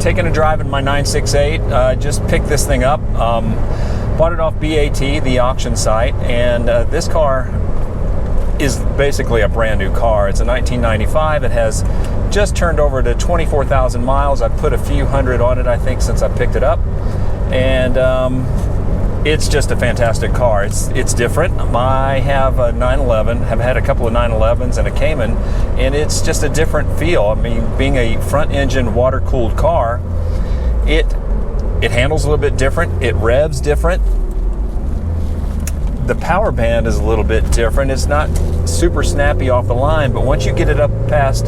taking a drive in my 968. Just picked this thing up. Bought it off BAT, the auction site, and this car is basically a brand new car. It's a 1995. It has just turned over to 24,000 miles. I've put a few hundred on it, I think, since I picked it up. And it's just a fantastic car. It's different. I have a 911, have had a couple of 911s and a Cayman, and it's just a different feel. I mean, being a front-engine, water-cooled car, it handles a little bit different. It revs different. The power band is a little bit different. It's not super snappy off the line, but once you get it up past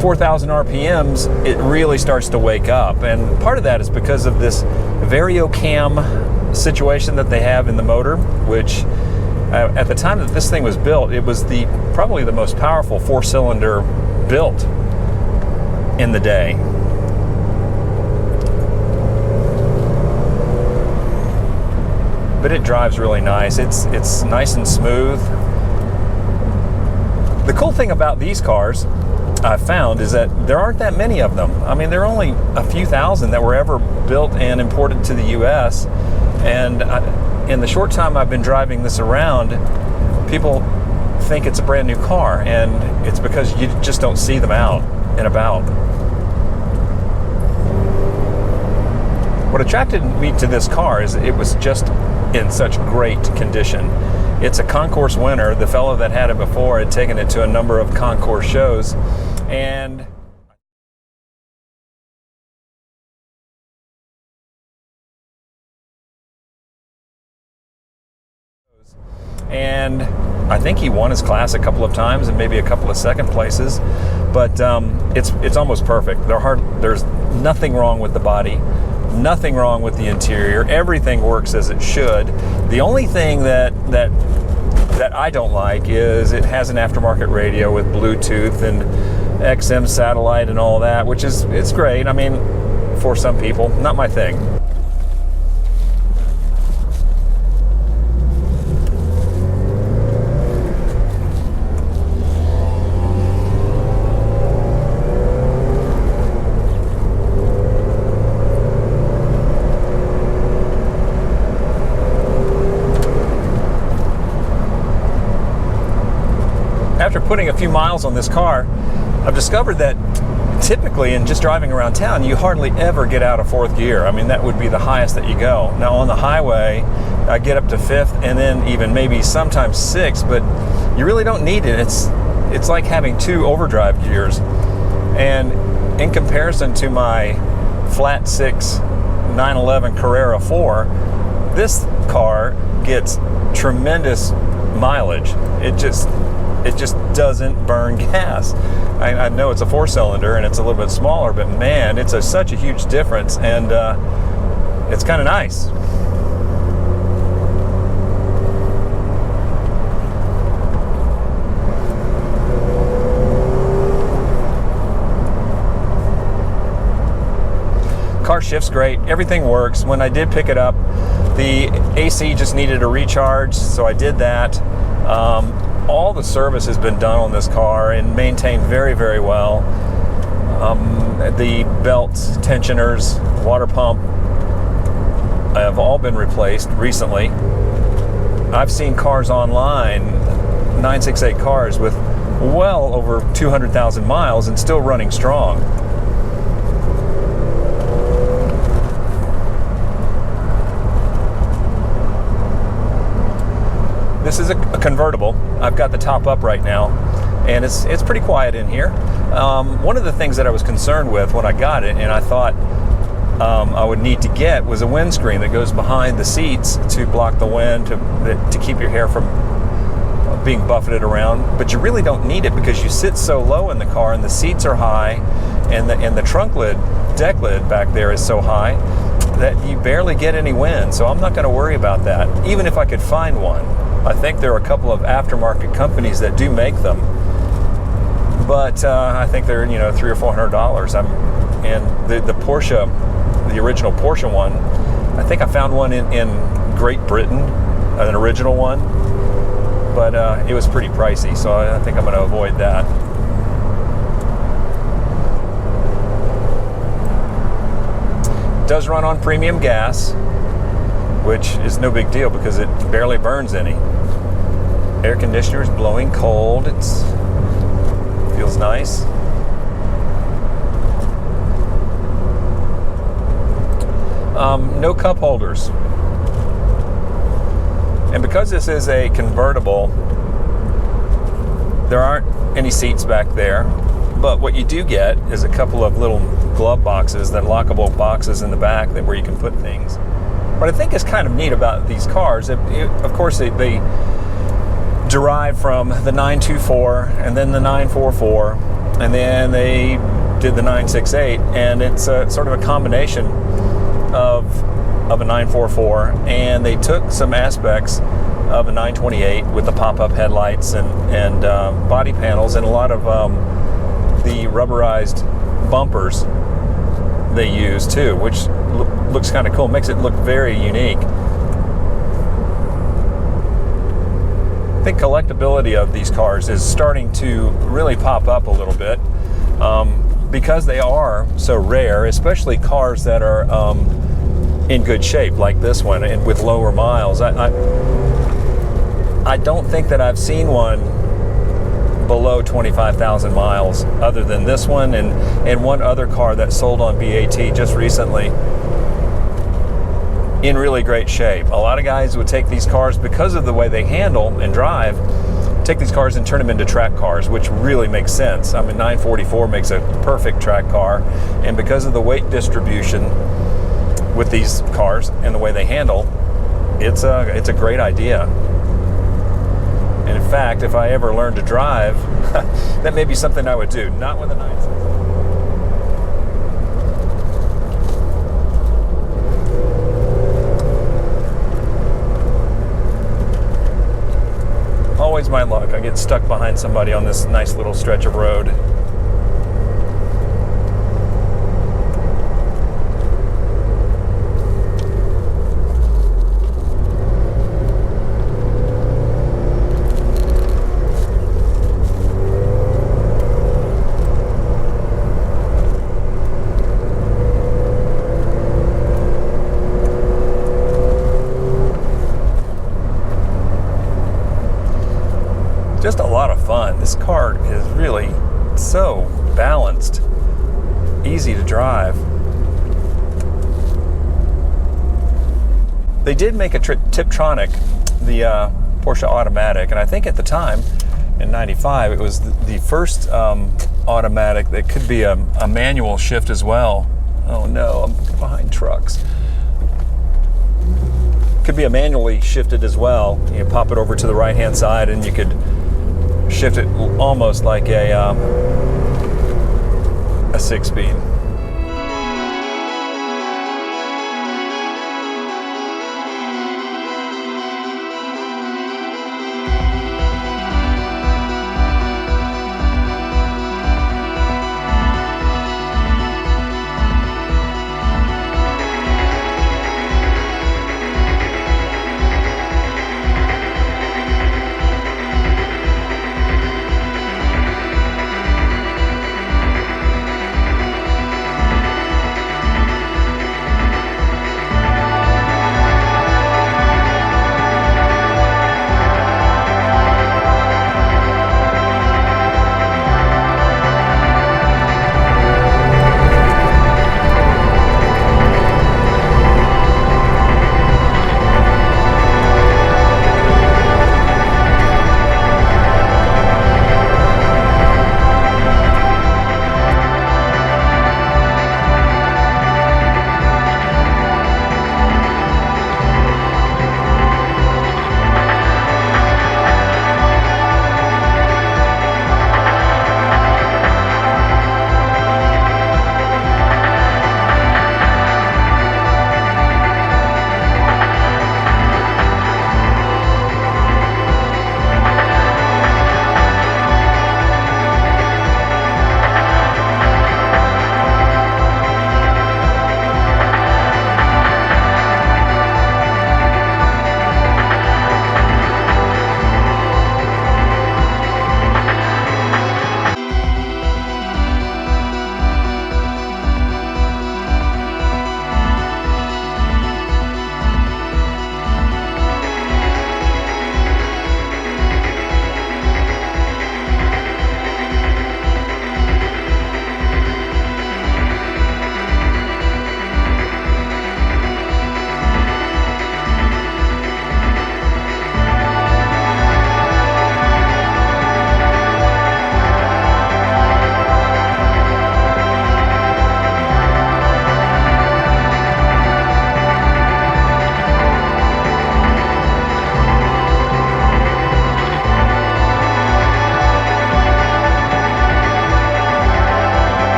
4,000 RPMs, it really starts to wake up. And part of that is because of this Variocam situation that they have in the motor, which at the time that this thing was built, it was probably the most powerful four-cylinder built in the day. But it drives really nice. It's nice and smooth. The cool thing about these cars I've found is that there aren't that many of them. I mean, there are only a few thousand that were ever built and imported to the US. And in the short time I've been driving this around, people think it's a brand new car, and it's because you just don't see them out and about. What attracted me to this car is it was just in such great condition. It's a concourse winner. The fellow that had it before had taken it to a number of concourse shows, and I think he won his class a couple of times and maybe a couple of second places, but it's almost perfect. There's nothing wrong with the body. Nothing wrong with the interior. Everything works as it should. The only thing that I don't like is it has an aftermarket radio with Bluetooth and XM satellite and all that, which it's great. I mean, for some people, not my thing. After putting a few miles on this car, I've discovered that typically in just driving around town, you hardly ever get out of fourth gear. I mean, that would be the highest that you go. Now on the highway, I get up to fifth and then even maybe sometimes sixth, but you really don't need it. It's like having two overdrive gears. And in comparison to my flat six 911 Carrera 4, this car gets tremendous mileage. It just doesn't burn gas. I know it's a four-cylinder and it's a little bit smaller, but man, it's such a huge difference, and it's kind of nice. Car shifts great. Everything works. When I did pick it up, the AC just needed a recharge, so I did that. All the service has been done on this car and maintained very, very well. The belts, tensioners, water pump have all been replaced recently. I've seen cars online, 968 cars with well over 200,000 miles and still running strong. This is a convertible. I've got the top up right now, and it's pretty quiet in here. One of the things that I was concerned with when I got it, and I thought I would need to get, was a windscreen that goes behind the seats to block the wind, to keep your hair from being buffeted around. But you really don't need it because you sit so low in the car, and the seats are high, and the trunk lid, deck lid back there is so high that you barely get any wind. So I'm not going to worry about that, even if I could find one. I think there are a couple of aftermarket companies that do make them, but I think they're $300 or $400. And the Porsche, the original Porsche one, I think I found one in Great Britain, an original one, but it was pretty pricey, so I think I'm going to avoid that. does run on premium gas, which is no big deal because it barely burns any. Air conditioner is blowing cold. It feels nice. No cup holders. And because this is a convertible, there aren't any seats back there. But what you do get is a couple of little glove boxes, that lockable boxes in the back where you can put things. What I think is kind of neat about these cars, of course, they derive from the 924 and then the 944, and then they did the 968, and it's sort of a combination of a 944, and they took some aspects of a 928 with the pop-up headlights and body panels, and a lot of the rubberized bumpers they use too, which looks kind of cool, makes it look very unique. I think collectability of these cars is starting to really pop up a little bit because they are so rare, especially cars that are in good shape like this one and with lower miles. I don't think that I've seen one below 25,000 miles other than this one and one other car that sold on BAT just recently in really great shape. A lot of guys would take these cars because of the way they handle and drive, take these cars and turn them into track cars, which really makes sense. I mean, 944 makes a perfect track car, and because of the weight distribution with these cars and the way they handle, it's a great idea. And in fact, if I ever learned to drive, that may be something I would do. Not with a 964. Always my luck. I get stuck behind somebody on this nice little stretch of road. Just a lot of fun. This car is really so balanced, easy to drive. They did make a Tiptronic, the Porsche automatic, and I think at the time, in '95, it was the first automatic that could be a manual shift as well. Oh no, I'm behind trucks. Could be a manually shifted as well. You pop it over to the right-hand side and you could shift it almost like a 6-speed.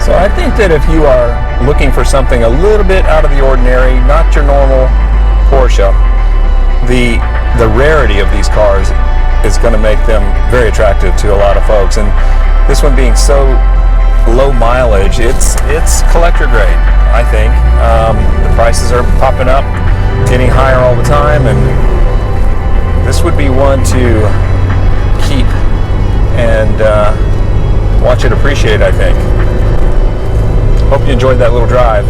So I think that if you are looking for something a little bit out of the ordinary, not your normal Porsche, the rarity of these cars is going to make them very attractive to a lot of folks. And this one being so low mileage, it's collector grade, I think. The prices are popping up, getting higher all the time, and this would be one to keep and watch it appreciate, I think. Hope you enjoyed that little drive.